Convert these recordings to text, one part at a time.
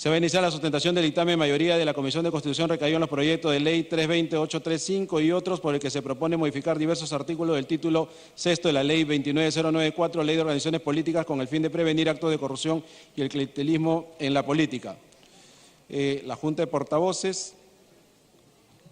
Se va a iniciar la sustentación del dictamen de mayoría de la Comisión de Constitución recaído en los proyectos de ley 320-835 y otros por el que se propone modificar diversos artículos del título sexto de la ley 29094, Ley de Organizaciones Políticas, con el fin de prevenir actos de corrupción y el clientelismo en la política. La Junta de Portavoces,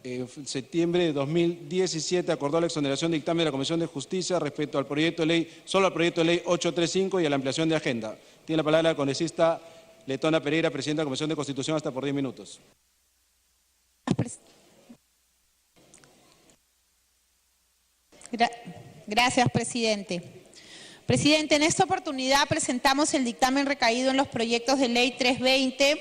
en septiembre de 2017, acordó la exoneración de dictamen de la Comisión de Justicia respecto al proyecto de ley, solo al proyecto de ley 835 y a la ampliación de agenda. Tiene la palabra la congresista Letona Pereira, presidenta de la Comisión de Constitución, hasta por 10 minutos. Gracias, presidente. Presidente, en esta oportunidad presentamos el dictamen recaído en los proyectos de ley 320,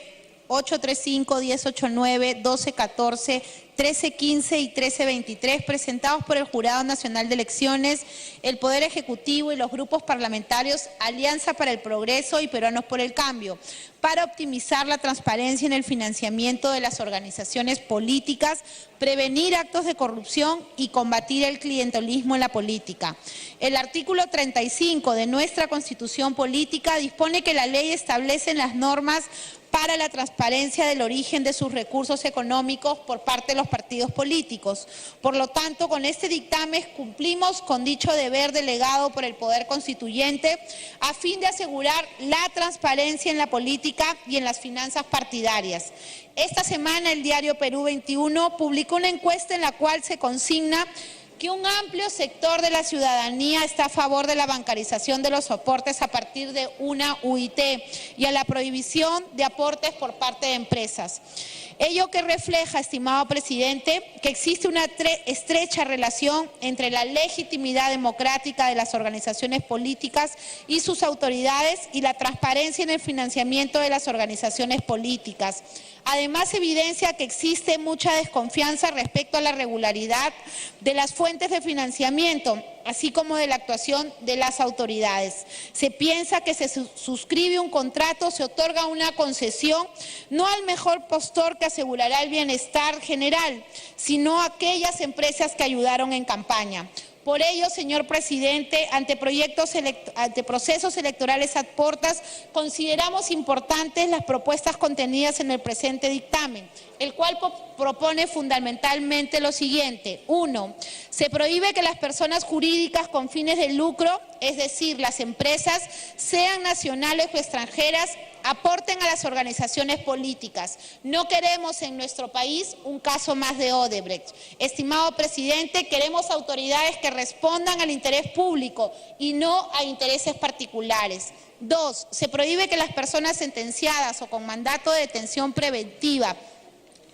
835, 1089, 1214, 1315 y 1323, presentados por el Jurado Nacional de Elecciones, el Poder Ejecutivo y los grupos parlamentarios Alianza para el Progreso y Peruanos por el Cambio, para optimizar la transparencia en el financiamiento de las organizaciones políticas, prevenir actos de corrupción y combatir el clientelismo en la política. El artículo 35 de nuestra Constitución Política dispone que la ley establece las normas para la transparencia del origen de sus recursos económicos por parte de los partidos políticos. Por lo tanto, con este dictamen cumplimos con dicho deber delegado por el Poder Constituyente a fin de asegurar la transparencia en la política y en las finanzas partidarias. Esta semana el diario Perú 21 publicó una encuesta en la cual se consigna que un amplio sector de la ciudadanía está a favor de la bancarización de los aportes a partir de una UIT y a la prohibición de aportes por parte de empresas. Ello que refleja, estimado presidente, que existe una estrecha relación entre la legitimidad democrática de las organizaciones políticas y sus autoridades y la transparencia en el financiamiento de las organizaciones políticas. Además, evidencia que existe mucha desconfianza respecto a la regularidad de las fuentes de financiamiento, así como de la actuación de las autoridades. Se piensa que se suscribe un contrato, se otorga una concesión, no al mejor postor que asegurará el bienestar general, sino a aquellas empresas que ayudaron en campaña. Por ello, señor presidente, ante procesos electorales ad portas, consideramos importantes las propuestas contenidas en el presente dictamen, el cual propone fundamentalmente lo siguiente. 1. Se prohíbe que las personas jurídicas con fines de lucro, es decir, las empresas, sean nacionales o extranjeras, aporten a las organizaciones políticas. No queremos en nuestro país un caso más de Odebrecht. Estimado presidente, queremos autoridades que respondan al interés público y no a intereses particulares. 2. Se prohíbe que las personas sentenciadas o con mandato de detención preventiva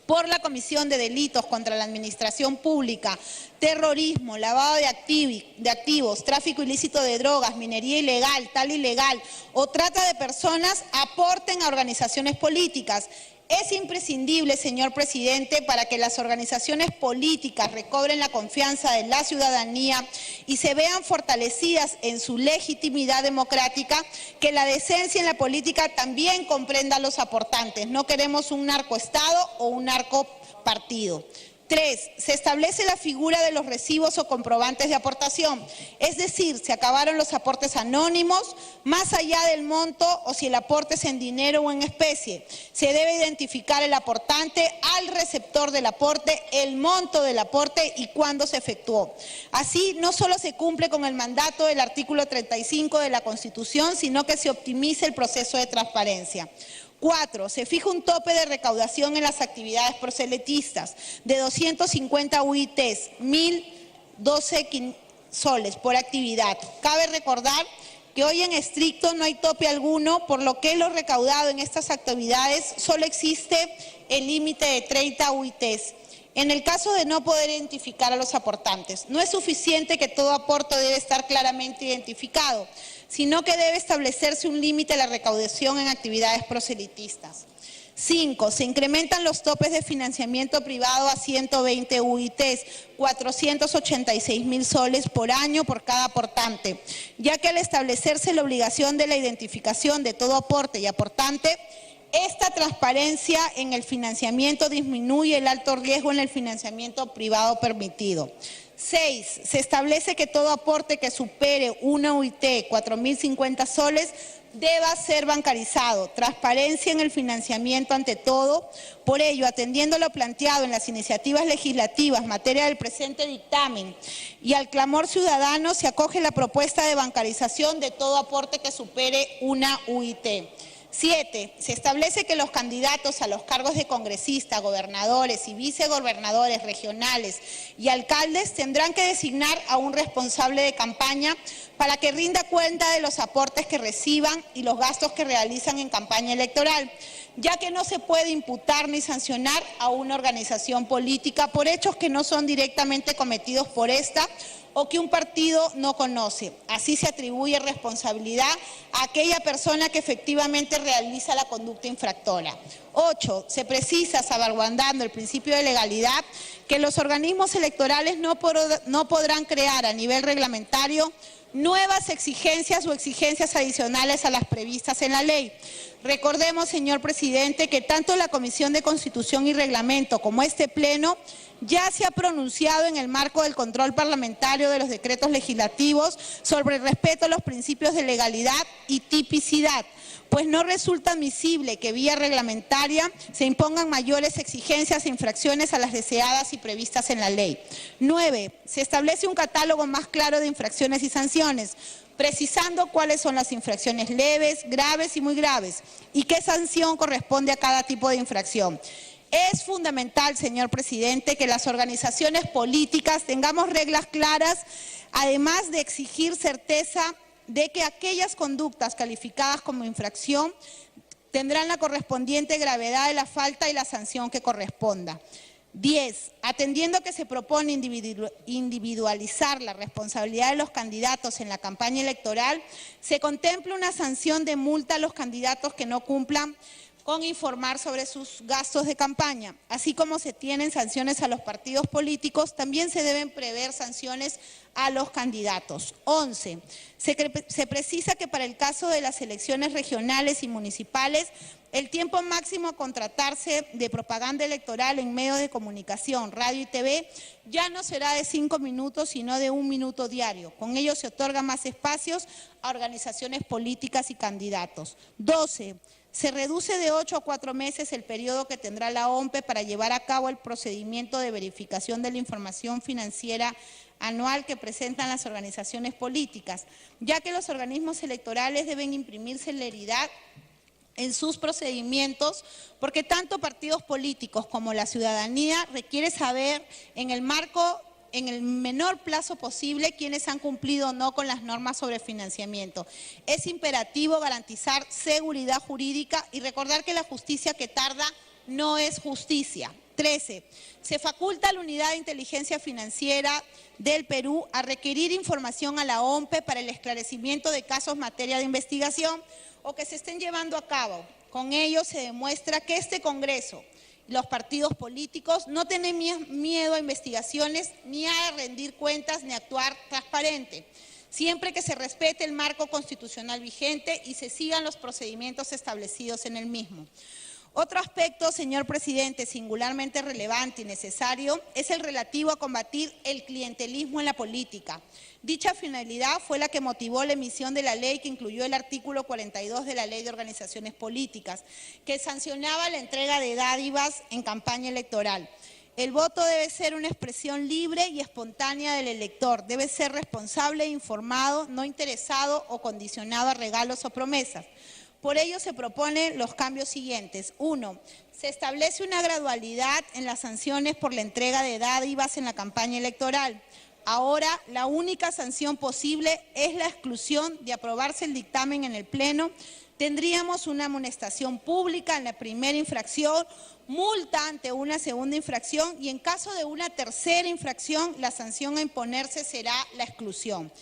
por la comisión de delitos contra la administración pública, terrorismo, lavado de activos, tráfico ilícito de drogas, minería ilegal, tal ilegal o trata de personas aporten a organizaciones políticas. Es imprescindible, señor presidente, para que las organizaciones políticas recobren la confianza de la ciudadanía y se vean fortalecidas en su legitimidad democrática, que la decencia en la política también comprenda a los aportantes. No queremos un narcoestado o un narcopartido. 3. Se establece la figura de los recibos o comprobantes de aportación, es decir, se acabaron los aportes anónimos, más allá del monto o si el aporte es en dinero o en especie. Se debe identificar el aportante, al receptor del aporte, el monto del aporte y cuándo se efectuó. Así, no solo se cumple con el mandato del artículo 35 de la Constitución, sino que se optimiza el proceso de transparencia. 4. Se fija un tope de recaudación en las actividades proselitistas de 250 UITs, 1.012 soles por actividad. Cabe recordar que hoy en estricto no hay tope alguno, por lo que lo recaudado en estas actividades solo existe el límite de 30 UITs. En el caso de no poder identificar a los aportantes, no es suficiente que todo aporte debe estar claramente identificado, sino que debe establecerse un límite a la recaudación en actividades proselitistas. 5. Se incrementan los topes de financiamiento privado a 120 UITs, 486.000 soles por año por cada aportante, ya que al establecerse la obligación de la identificación de todo aporte y aportante, esta transparencia en el financiamiento disminuye el alto riesgo en el financiamiento privado permitido. 6. Se establece que todo aporte que supere una UIT 4.050 soles deba ser bancarizado. Transparencia en el financiamiento ante todo. Por ello, atendiendo lo planteado en las iniciativas legislativas en materia del presente dictamen y al clamor ciudadano, se acoge la propuesta de bancarización de todo aporte que supere una UIT. 7. Se establece que los candidatos a los cargos de congresista, gobernadores y vicegobernadores regionales y alcaldes tendrán que designar a un responsable de campaña para que rinda cuenta de los aportes que reciban y los gastos que realizan en campaña electoral, ya que no se puede imputar ni sancionar a una organización política por hechos que no son directamente cometidos por esta o que un partido no conoce. Así se atribuye responsabilidad a aquella persona que efectivamente realiza la conducta infractora. 8. Se precisa, salvaguardando el principio de legalidad, que los organismos electorales no podrán crear a nivel reglamentario nuevas exigencias o exigencias adicionales a las previstas en la ley. Recordemos, señor presidente, que tanto la Comisión de Constitución y Reglamento como este Pleno ya se ha pronunciado en el marco del control parlamentario de los decretos legislativos sobre el respeto a los principios de legalidad y tipicidad, pues no resulta admisible que vía reglamentaria se impongan mayores exigencias e infracciones a las deseadas y previstas en la ley. 9. Se establece un catálogo más claro de infracciones y sanciones, precisando cuáles son las infracciones leves, graves y muy graves, y qué sanción corresponde a cada tipo de infracción. Es fundamental, señor presidente, que las organizaciones políticas tengamos reglas claras, además de exigir certeza de que aquellas conductas calificadas como infracción tendrán la correspondiente gravedad de la falta y la sanción que corresponda. 10. Atendiendo que se propone individualizar la responsabilidad de los candidatos en la campaña electoral, se contempla una sanción de multa a los candidatos que no cumplan con informar sobre sus gastos de campaña. Así como se tienen sanciones a los partidos políticos, también se deben prever sanciones a los candidatos. 11. Se precisa que para el caso de las elecciones regionales y municipales, el tiempo máximo a contratarse de propaganda electoral en medios de comunicación, radio y TV, ya no será de 5 minutos, sino de 1 minuto diario. Con ello se otorgan más espacios a organizaciones políticas y candidatos. 12. Se reduce de 8 a 4 meses el periodo que tendrá la OMPE para llevar a cabo el procedimiento de verificación de la información financiera anual que presentan las organizaciones políticas, ya que los organismos electorales deben imprimir celeridad en sus procedimientos, porque tanto partidos políticos como la ciudadanía requiere saber en el menor plazo posible quienes han cumplido o no con las normas sobre financiamiento. Es imperativo garantizar seguridad jurídica y recordar que la justicia que tarda no es justicia. 13. Se faculta a la Unidad de Inteligencia Financiera del Perú a requerir información a la OMPE para el esclarecimiento de casos en materia de investigación o que se estén llevando a cabo. Con ello se demuestra que este Congreso, los partidos políticos, no tienen miedo a investigaciones, ni a rendir cuentas, ni a actuar transparente, siempre que se respete el marco constitucional vigente y se sigan los procedimientos establecidos en el mismo. Otro aspecto, señor presidente, singularmente relevante y necesario es el relativo a combatir el clientelismo en la política. Dicha finalidad fue la que motivó la emisión de la ley que incluyó el artículo 42 de la Ley de Organizaciones Políticas, que sancionaba la entrega de dádivas en campaña electoral. El voto debe ser una expresión libre y espontánea del elector, debe ser responsable e informado, no interesado o condicionado a regalos o promesas. Por ello se proponen los cambios siguientes. 1. Se establece una gradualidad en las sanciones por la entrega de dádivas en la campaña electoral. Ahora, la única sanción posible es la exclusión de aprobarse el dictamen en el Pleno. Tendríamos una amonestación pública en la primera infracción, multa ante una segunda infracción y en caso de una tercera infracción, la sanción a imponerse será la exclusión.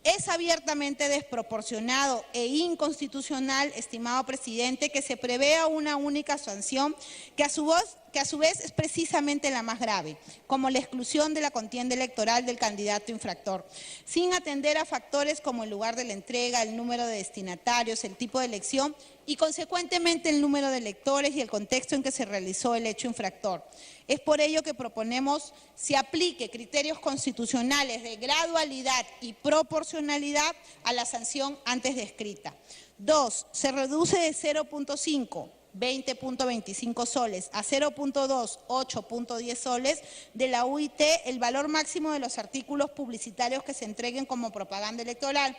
Es abiertamente desproporcionado e inconstitucional, estimado presidente, que se prevea una única sanción que a su que a su vez es precisamente la más grave, como la exclusión de la contienda electoral del candidato infractor, sin atender a factores como el lugar de la entrega, el número de destinatarios, el tipo de elección y consecuentemente el número de electores y el contexto en que se realizó el hecho infractor. Es por ello que proponemos se aplique criterios constitucionales de gradualidad y proporcionalidad a la sanción antes descrita. 2. Se reduce de 0.5 20.25 soles a 0.2, 8.10 soles de la UIT el valor máximo de los artículos publicitarios que se entreguen como propaganda electoral,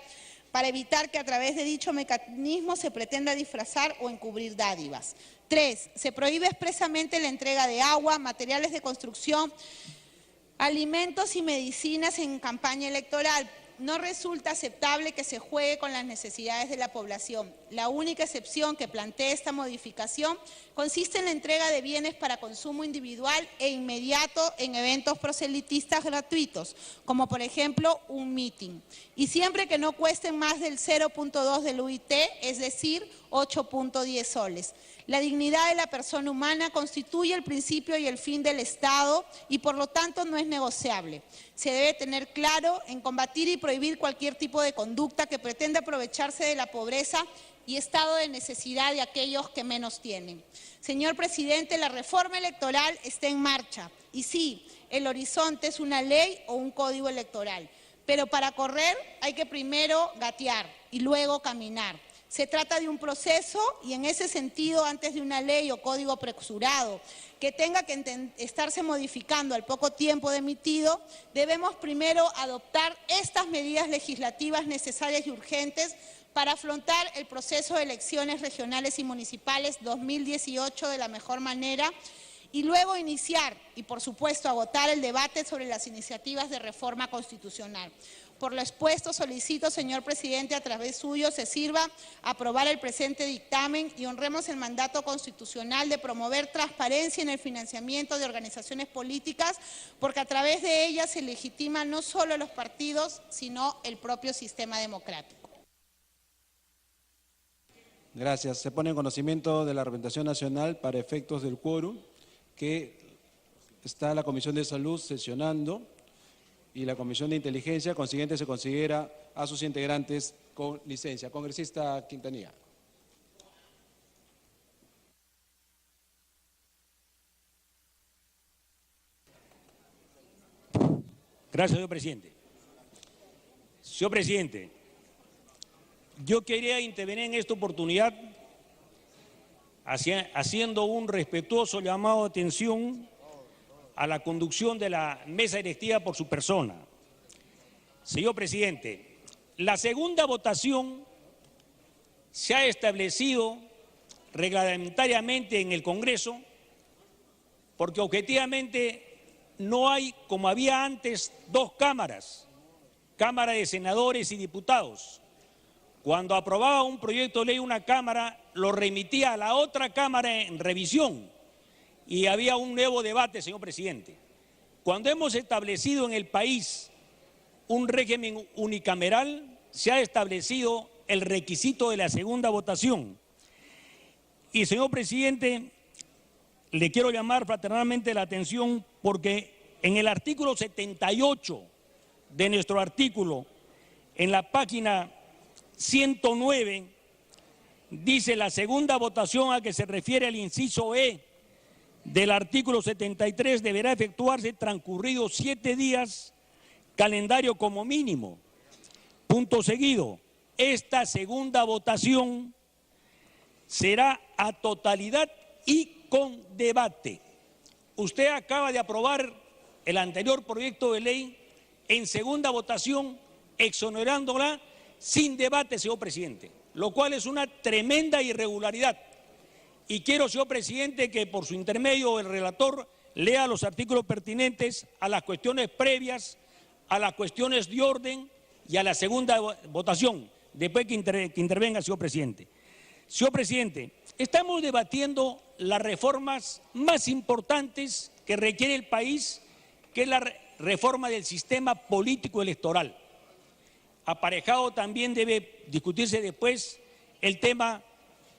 para evitar que a través de dicho mecanismo se pretenda disfrazar o encubrir dádivas. 3. Se prohíbe expresamente la entrega de agua, materiales de construcción, alimentos y medicinas en campaña electoral. No resulta aceptable que se juegue con las necesidades de la población. La única excepción que plantea esta modificación consiste en la entrega de bienes para consumo individual e inmediato en eventos proselitistas gratuitos, como por ejemplo un mitin, y siempre que no cuesten más del 0.2 del UIT, es decir, 8.10 soles. La dignidad de la persona humana constituye el principio y el fin del Estado y por lo tanto no es negociable. Se debe tener claro en combatir y prohibir cualquier tipo de conducta que pretenda aprovecharse de la pobreza y estado de necesidad de aquellos que menos tienen. Señor presidente, la reforma electoral está en marcha y sí, el horizonte es una ley o un código electoral, pero para correr hay que primero gatear y luego caminar. Se trata de un proceso y en ese sentido, antes de una ley o código apresurado que tenga que estarse modificando al poco tiempo de emitido, debemos primero adoptar estas medidas legislativas necesarias y urgentes para afrontar el proceso de elecciones regionales y municipales 2018 de la mejor manera y luego iniciar y, por supuesto, agotar el debate sobre las iniciativas de reforma constitucional. Por lo expuesto, solicito, señor presidente, a través suyo se sirva a aprobar el presente dictamen y honremos el mandato constitucional de promover transparencia en el financiamiento de organizaciones políticas, porque a través de ellas se legitima no solo los partidos, sino el propio sistema democrático. Gracias. Se pone en conocimiento de la representación nacional para efectos del quórum que está la Comisión de Salud sesionando y la Comisión de Inteligencia, consiguiente se considera a sus integrantes con licencia. Congresista Quintanilla. Gracias, señor presidente. Señor presidente, yo quería intervenir en esta oportunidad haciendo un respetuoso llamado de atención a la conducción de la mesa directiva por su persona. Señor presidente, la segunda votación se ha establecido reglamentariamente en el Congreso porque objetivamente no hay, como había antes, dos cámaras, Cámara de Senadores y Diputados. Cuando aprobaba un proyecto de ley una Cámara, lo remitía a la otra Cámara en revisión y había un nuevo debate, señor presidente. Cuando hemos establecido en el país un régimen unicameral, se ha establecido el requisito de la segunda votación. Y, señor presidente, le quiero llamar fraternalmente la atención porque en el artículo 78 de nuestro artículo, en la página 109, dice la segunda votación a que se refiere el inciso E del artículo 73 deberá efectuarse transcurridos 7 días, calendario como mínimo. Punto seguido, esta segunda votación será a totalidad y con debate. Usted acaba de aprobar el anterior proyecto de ley en segunda votación, exonerándola sin debate, señor presidente, lo cual es una tremenda irregularidad. Y quiero, señor presidente, que por su intermedio el relator lea los artículos pertinentes a las cuestiones previas, a las cuestiones de orden y a la segunda votación, después que intervenga, señor presidente. Señor presidente, estamos debatiendo las reformas más importantes que requiere el país, que es la reforma del sistema político electoral. Aparejado también debe discutirse después el tema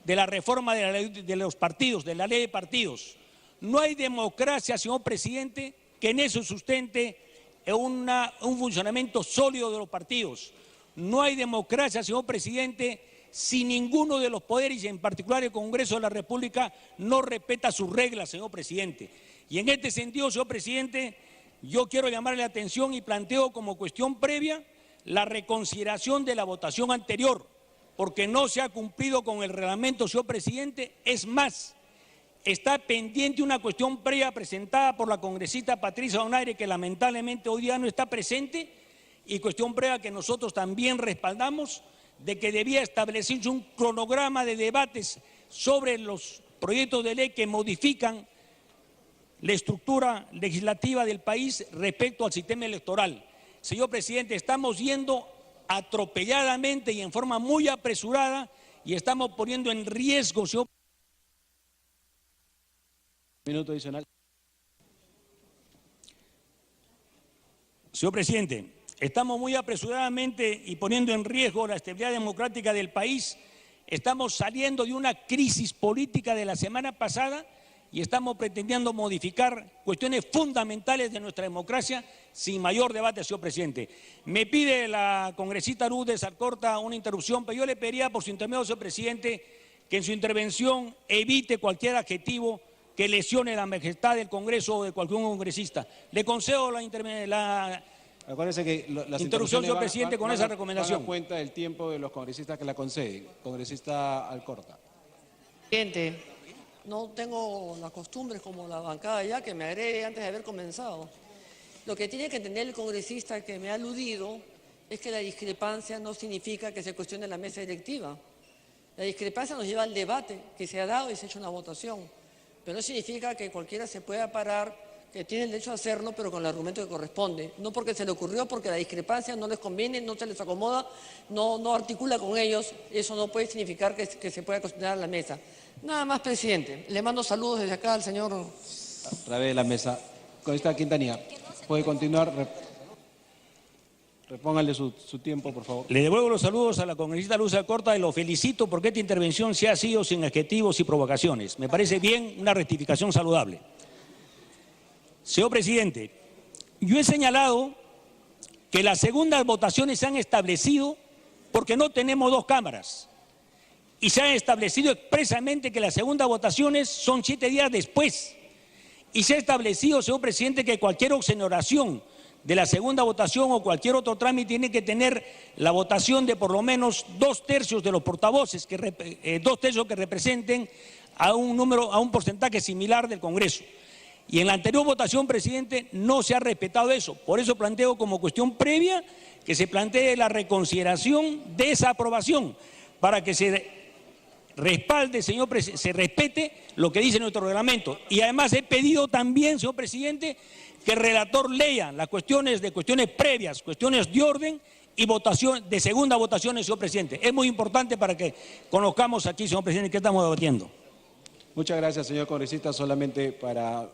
de la reforma de la ley de los partidos, de la ley de partidos, No hay democracia, señor presidente, que en eso sustente un funcionamiento sólido de los partidos. No hay democracia, señor presidente, si ninguno de los poderes, y en particular el Congreso de la República, no respeta sus reglas, señor presidente. Y en este sentido, señor presidente, yo quiero llamarle la atención y planteo como cuestión previa la reconsideración de la votación anterior, porque no se ha cumplido con el reglamento, señor presidente. Es más, está pendiente una cuestión previa presentada por la congresista Patricia Donaire, que lamentablemente hoy día no está presente, y cuestión previa que nosotros también respaldamos, de que debía establecerse un cronograma de debates sobre los proyectos de ley que modifican la estructura legislativa del país respecto al sistema electoral. Señor presidente, estamos yendo atropelladamente y en forma muy apresurada y estamos poniendo en riesgo, señor. Minuto adicional. Señor presidente, estamos muy apresuradamente y poniendo en riesgo la estabilidad democrática del país. Estamos saliendo de una crisis política de la semana pasada y estamos pretendiendo modificar cuestiones fundamentales de nuestra democracia sin mayor debate, señor presidente. Me pide la congresista Lourdes Alcorta una interrupción, pero yo le pediría por su intermedio, señor presidente, que en su intervención evite cualquier adjetivo que lesione la majestad del Congreso o de cualquier congresista. Le concedo Acuérdense que las interrupción, señor presidente, con esa recomendación. Van a cuenta del tiempo de los congresistas que la conceden. Congresista Alcorta. Presidente, no tengo las costumbres como la bancada ya que me agregue antes de haber comenzado. Lo que tiene que entender el congresista que me ha aludido es que la discrepancia no significa que se cuestione la mesa directiva. La discrepancia nos lleva al debate que se ha dado y se ha hecho una votación. Pero no significa que cualquiera se pueda parar, que tiene el derecho a hacerlo, pero con el argumento que corresponde. No porque se le ocurrió, porque la discrepancia no les conviene, no se les acomoda, no articula con ellos. Eso no puede significar que se pueda cuestionar la mesa. Nada más, presidente. Le mando saludos desde acá al señor. A través de la mesa. Congresista Quintanilla, puede continuar. Repóngale su tiempo, por favor. Le devuelvo los saludos a la congresista Lourdes Alcorta y lo felicito porque esta intervención se ha sido sin adjetivos y provocaciones. Me parece bien, una rectificación saludable. Señor presidente, yo he señalado que las segundas votaciones se han establecido porque no tenemos dos cámaras. Y se ha establecido expresamente que las segundas votaciones son 7 días después. Y se ha establecido, señor presidente, que cualquier exoneración de la segunda votación o cualquier otro trámite tiene que tener la votación de por lo menos 2/3 de los portavoces, 2/3 que representen a un porcentaje similar del Congreso. Y en la anterior votación, presidente, no se ha respetado eso. Por eso planteo como cuestión previa que se plantee la reconsideración de esa aprobación para que se respalde, señor presidente, se respete lo que dice nuestro reglamento. Y además he pedido también, señor presidente, que el relator lea las cuestiones previas, cuestiones de orden y votación de segunda votación, señor presidente. Es muy importante para que conozcamos aquí, señor presidente, qué estamos debatiendo. Muchas gracias, señor congresista. Solamente para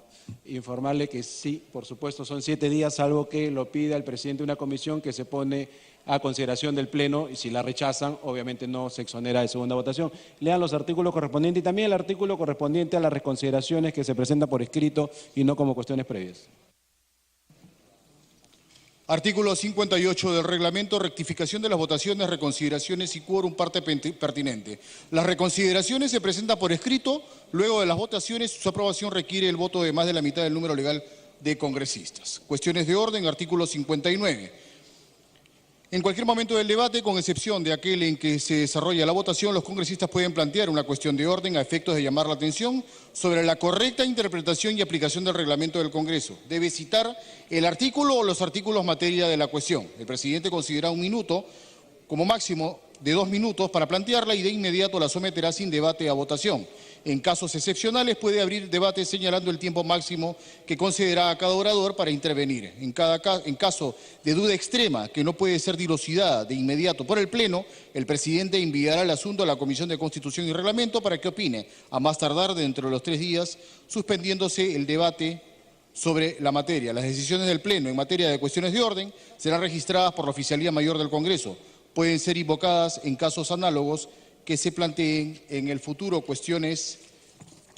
informarle que sí, por supuesto, son 7 días, salvo que lo pida el presidente de una comisión que se pone a consideración del Pleno, y si la rechazan, obviamente no se exonera de segunda votación. Lean los artículos correspondientes y también el artículo correspondiente a las reconsideraciones que se presentan por escrito y no como cuestiones previas. Artículo 58 del reglamento, rectificación de las votaciones, reconsideraciones y quórum parte pertinente. Las reconsideraciones se presentan por escrito, luego de las votaciones su aprobación requiere el voto de más de la mitad del número legal de congresistas. Cuestiones de orden, artículo 59. En cualquier momento del debate, con excepción de aquel en que se desarrolla la votación, los congresistas pueden plantear una cuestión de orden a efectos de llamar la atención sobre la correcta interpretación y aplicación del reglamento del Congreso. Debe citar el artículo o los artículos materia de la cuestión. El presidente considera 1 minuto como máximo de 2 minutos para plantearla y de inmediato la someterá sin debate a votación. En casos excepcionales puede abrir debate señalando el tiempo máximo que concederá a cada orador para intervenir. En caso de duda extrema que no puede ser dilucidada de inmediato por el Pleno, el presidente enviará el asunto a la Comisión de Constitución y Reglamento para que opine, a más tardar dentro de los 3 días, suspendiéndose el debate sobre la materia. Las decisiones del Pleno en materia de cuestiones de orden serán registradas por la Oficialía Mayor del Congreso. Pueden ser invocadas en casos análogos que se planteen en el futuro cuestiones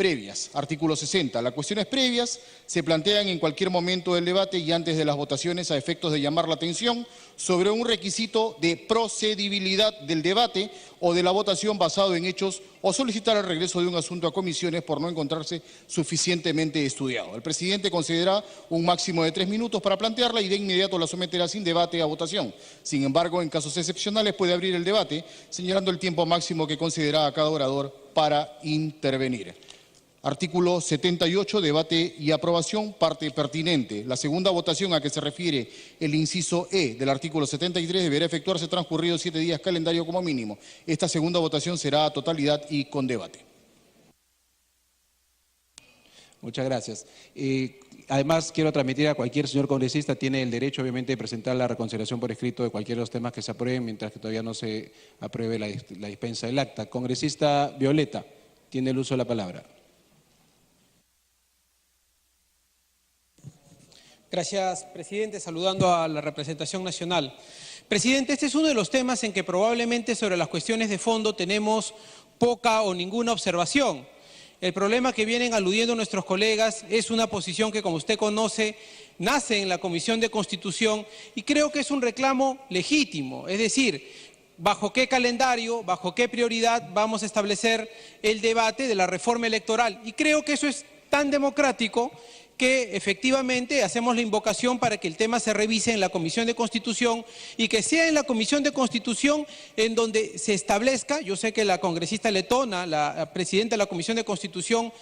previas. Artículo 60. Las cuestiones previas se plantean en cualquier momento del debate y antes de las votaciones a efectos de llamar la atención sobre un requisito de procedibilidad del debate o de la votación basado en hechos o solicitar el regreso de un asunto a comisiones por no encontrarse suficientemente estudiado. El presidente concederá un máximo de 3 minutos para plantearla y de inmediato la someterá sin debate a votación. Sin embargo, en casos excepcionales puede abrir el debate, señalando el tiempo máximo que concederá a cada orador para intervenir. Artículo 78, debate y aprobación, parte pertinente. La segunda votación a que se refiere el inciso E del artículo 73 deberá efectuarse transcurridos 7 días calendario como mínimo. Esta segunda votación será a totalidad y con debate. Muchas gracias. Además, quiero transmitir a cualquier señor congresista, tiene el derecho obviamente de presentar la reconsideración por escrito de cualquiera de los temas que se aprueben mientras que todavía no se apruebe la dispensa del acta. Congresista Violeta, tiene el uso de la palabra. Gracias, presidente. Saludando a la representación nacional. Presidente, este es uno de los temas en que probablemente sobre las cuestiones de fondo tenemos poca o ninguna observación. El problema que vienen aludiendo nuestros colegas es una posición que, como usted conoce, nace en la Comisión de Constitución y creo que es un reclamo legítimo. Es decir, ¿bajo qué calendario, bajo qué prioridad vamos a establecer el debate de la reforma electoral? Y creo que eso es tan democrático que efectivamente hacemos la invocación para que el tema se revise en la Comisión de Constitución y que sea en la Comisión de Constitución en donde se establezca, yo sé que la congresista letona, la presidenta de la Comisión de Constitución,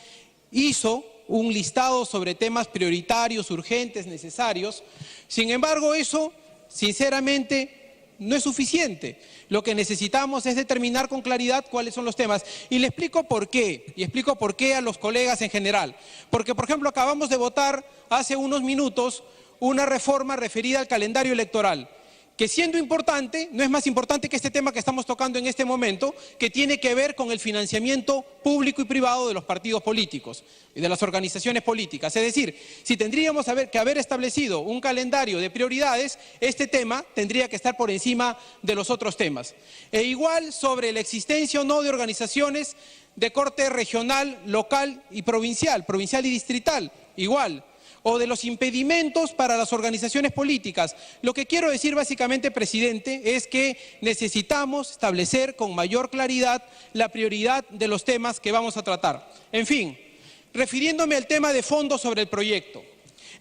hizo un listado sobre temas prioritarios, urgentes, necesarios. Sin embargo, eso, sinceramente, no es suficiente. Lo que necesitamos es determinar con claridad cuáles son los temas. Y le explico por qué, y explico por qué a los colegas en general. Porque, por ejemplo, acabamos de votar hace unos minutos una reforma referida al calendario electoral, que siendo importante, no es más importante que este tema que estamos tocando en este momento, que tiene que ver con el financiamiento público y privado de los partidos políticos y de las organizaciones políticas. Es decir, si tendríamos que haber establecido un calendario de prioridades, este tema tendría que estar por encima de los otros temas. E igual sobre la existencia o no de organizaciones de corte regional, local y provincial y distrital, igual. O de los impedimentos para las organizaciones políticas. Lo que quiero decir básicamente, presidente, es que necesitamos establecer con mayor claridad la prioridad de los temas que vamos a tratar. En fin, refiriéndome al tema de fondo sobre el proyecto.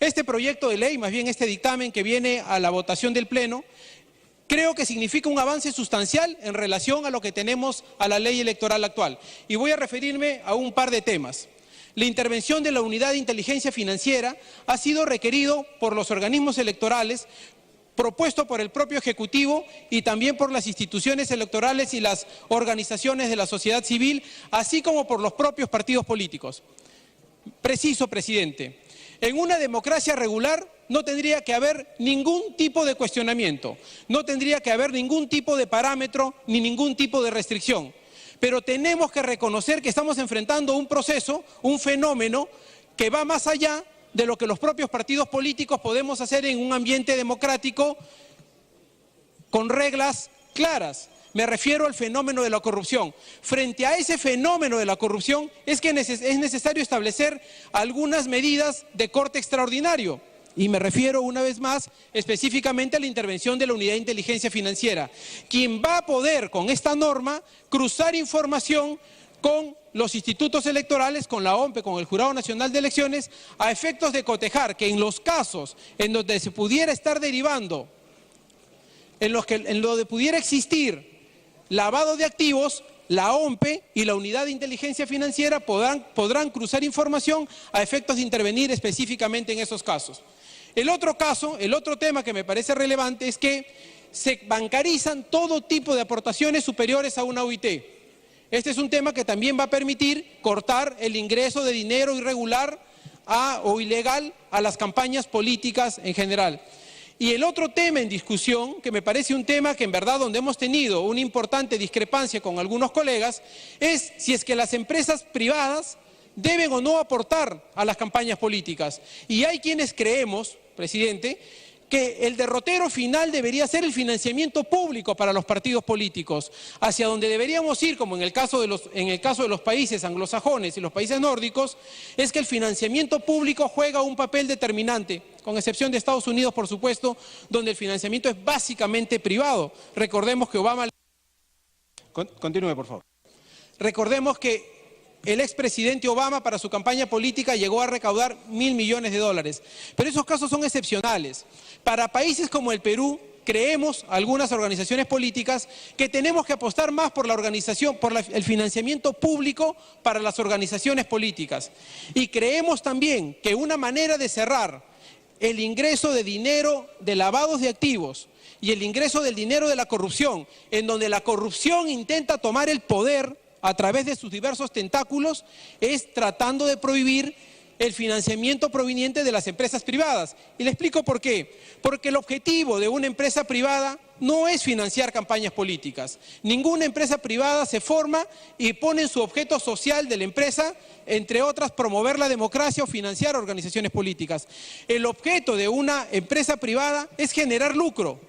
Este proyecto de ley, más bien este dictamen que viene a la votación del Pleno, creo que significa un avance sustancial en relación a lo que tenemos a la ley electoral actual. Y voy a referirme a un par de temas. La intervención de la Unidad de Inteligencia Financiera ha sido requerido por los organismos electorales, propuesto por el propio Ejecutivo y también por las instituciones electorales y las organizaciones de la sociedad civil, así como por los propios partidos políticos. Preciso, presidente, en una democracia regular no tendría que haber ningún tipo de cuestionamiento, no tendría que haber ningún tipo de parámetro ni ningún tipo de restricción. Pero tenemos que reconocer que estamos enfrentando un proceso, un fenómeno que va más allá de lo que los propios partidos políticos podemos hacer en un ambiente democrático con reglas claras. Me refiero al fenómeno de la corrupción. Frente a ese fenómeno de la corrupción es necesario establecer algunas medidas de corte extraordinario. Y me refiero una vez más específicamente a la intervención de la Unidad de Inteligencia Financiera, quien va a poder con esta norma cruzar información con los institutos electorales, con la OMPE, con el Jurado Nacional de Elecciones, a efectos de cotejar que en los casos en donde se pudiera estar derivando, en donde pudiera existir lavado de activos, la OMPE y la Unidad de Inteligencia Financiera podrán cruzar información a efectos de intervenir específicamente en esos casos. El otro tema que me parece relevante es que se bancarizan todo tipo de aportaciones superiores a una OIT. Este es un tema que también va a permitir cortar el ingreso de dinero irregular o ilegal a las campañas políticas en general. Y el otro tema en discusión, que me parece un tema que en verdad donde hemos tenido una importante discrepancia con algunos colegas, es si es que las empresas privadas deben o no aportar a las campañas políticas. Y hay quienes creemos, presidente, que el derrotero final debería ser el financiamiento público para los partidos políticos. Hacia donde deberíamos ir, como en el caso de los países anglosajones y los países nórdicos, es que el financiamiento público juega un papel determinante, con excepción de Estados Unidos, por supuesto, donde el financiamiento es básicamente privado. Recordemos que Obama... Continúe, por favor. Recordemos que el expresidente Obama para su campaña política llegó a recaudar $1.000 millones, pero esos casos son excepcionales. Para países como el Perú, creemos, algunas organizaciones políticas, que tenemos que apostar más por la organización, el financiamiento público para las organizaciones políticas. Y creemos también que una manera de cerrar el ingreso de dinero de lavados de activos y el ingreso del dinero de la corrupción, en donde la corrupción intenta tomar el poder a través de sus diversos tentáculos, es tratando de prohibir el financiamiento proveniente de las empresas privadas. Y le explico por qué. Porque el objetivo de una empresa privada no es financiar campañas políticas. Ninguna empresa privada se forma y pone en su objeto social de la empresa, entre otras, promover la democracia o financiar organizaciones políticas. El objeto de una empresa privada es generar lucro,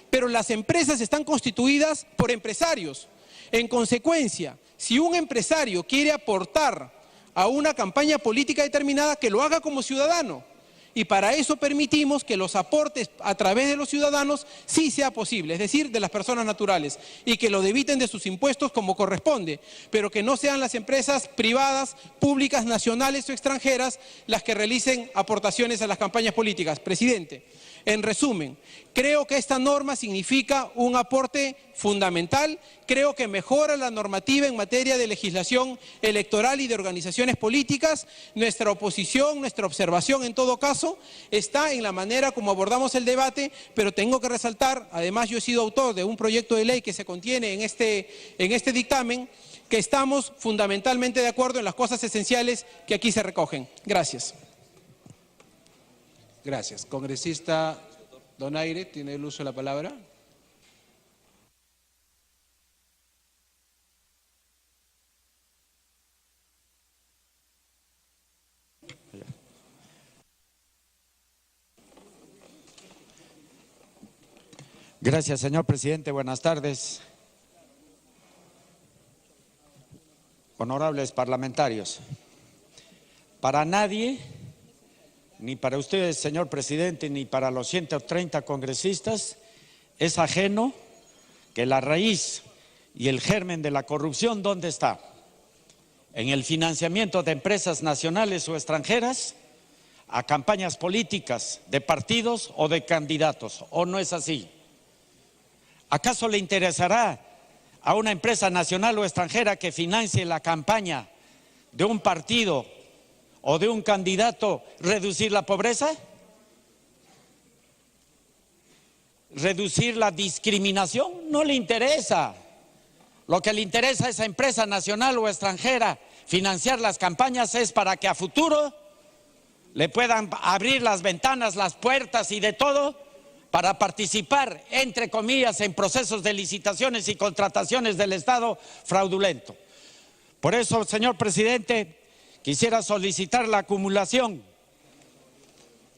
pero las empresas están constituidas por empresarios. En consecuencia, si un empresario quiere aportar a una campaña política determinada, que lo haga como ciudadano. Y para eso permitimos que los aportes a través de los ciudadanos sí sea posible, es decir, de las personas naturales, y que lo debiten de sus impuestos como corresponde, pero que no sean las empresas privadas, públicas, nacionales o extranjeras las que realicen aportaciones a las campañas políticas. Presidente, en resumen, creo que esta norma significa un aporte fundamental, creo que mejora la normativa en materia de legislación electoral y de organizaciones políticas. Nuestra oposición, nuestra observación en todo caso, está en la manera como abordamos el debate, pero tengo que resaltar, además yo he sido autor de un proyecto de ley que se contiene en este dictamen, que estamos fundamentalmente de acuerdo en las cosas esenciales que aquí se recogen. Gracias. Gracias. Congresista Donaire, tiene el uso de la palabra. Gracias, señor presidente. Buenas tardes. Honorables parlamentarios, para nadie, ni para ustedes, señor presidente, ni para los 130 congresistas, es ajeno que la raíz y el germen de la corrupción, ¿dónde está? En el financiamiento de empresas nacionales o extranjeras a campañas políticas de partidos o de candidatos, ¿o no es así? ¿Acaso le interesará a una empresa nacional o extranjera que financie la campaña de un partido o de un candidato reducir la pobreza? ¿Reducir la discriminación? No le interesa. Lo que le interesa a esa empresa nacional o extranjera financiar las campañas es para que a futuro le puedan abrir las ventanas, las puertas y de todo para participar, entre comillas, en procesos de licitaciones y contrataciones del Estado fraudulento. Por eso, señor presidente, quisiera solicitar la acumulación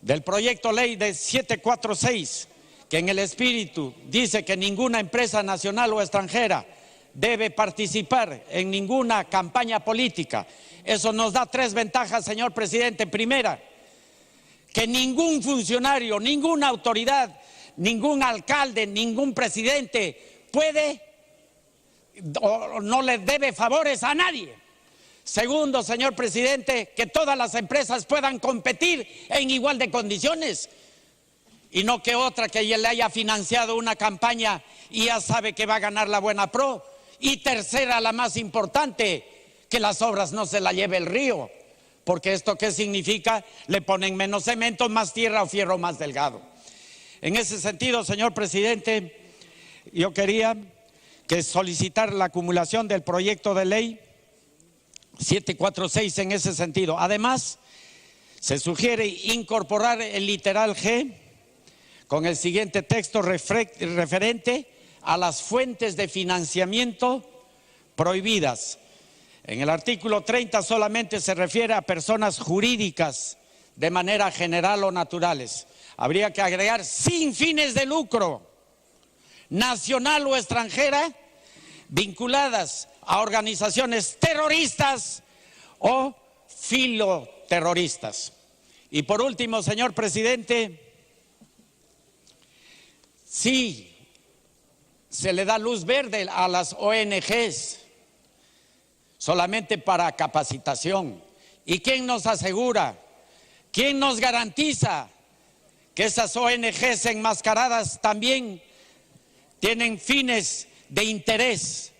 del proyecto ley de 746, que en el espíritu dice que ninguna empresa nacional o extranjera debe participar en ninguna campaña política. Eso nos da 3 ventajas, señor presidente. Primera, que ningún funcionario, ninguna autoridad, ningún alcalde, ningún presidente puede o no le debe favores a nadie. Segundo, señor presidente, que todas las empresas puedan competir en igual de condiciones y no que otra que ya le haya financiado una campaña y ya sabe que va a ganar la buena pro. Y tercera, la más importante, que las obras no se la lleve el río, porque esto ¿qué significa? Le ponen menos cemento, más tierra o fierro más delgado. En ese sentido, señor presidente, yo quería que solicitar la acumulación del proyecto de ley 746 en ese sentido. Además, se sugiere incorporar el literal G con el siguiente texto referente a las fuentes de financiamiento prohibidas. En el artículo 30 solamente se refiere a personas jurídicas de manera general o naturales. Habría que agregar sin fines de lucro, nacional o extranjera, vinculadas a organizaciones terroristas o filoterroristas. Y por último, señor presidente, sí se le da luz verde a las ONGs solamente para capacitación. ¿Y quién nos asegura? ¿Quién nos garantiza que esas ONGs enmascaradas también tienen fines de interés